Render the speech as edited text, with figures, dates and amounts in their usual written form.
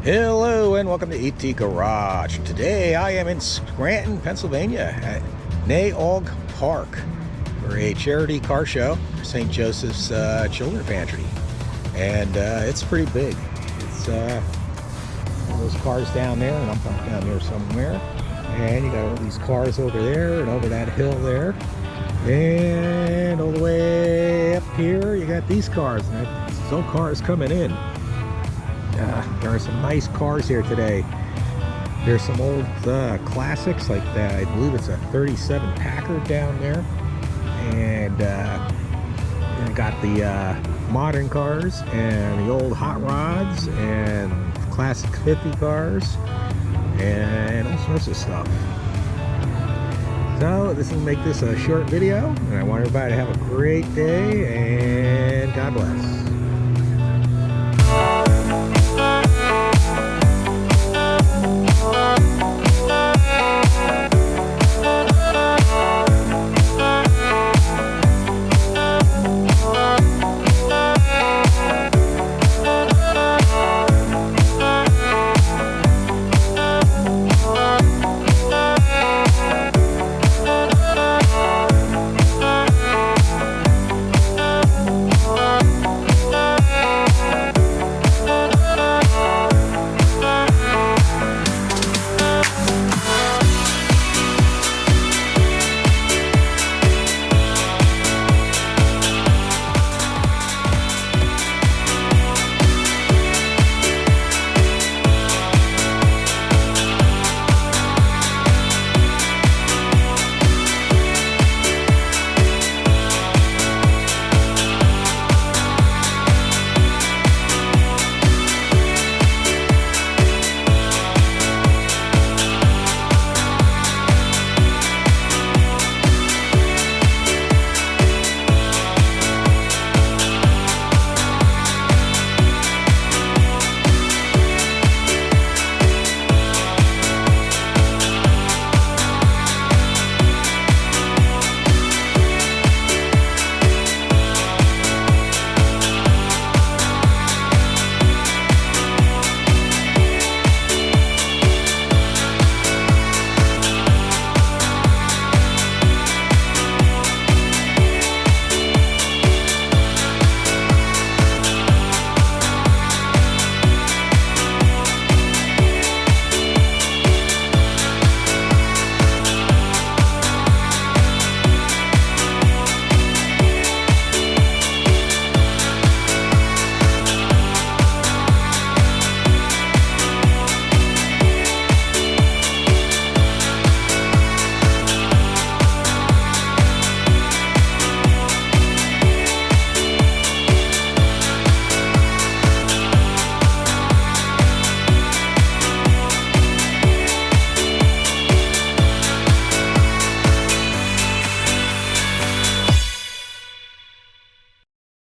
Hello and welcome to ET Garage. Today I am in Scranton, Pennsylvania at Aug Park for a charity car show for St. Joseph's Children's Pantry. And it's pretty big. It's all those cars down there, and I'm down there somewhere. And you got all these cars over there and over that hill there. And all the way up here you got these cars. And there's no cars coming in. There are some nice cars here today. There's some old classics like that. I believe it's a 37 Packard down there. And you got the modern cars and the old hot rods and classic 50 cars and all sorts of stuff. So this will make this a short video, and I want everybody to have a great day, and God bless.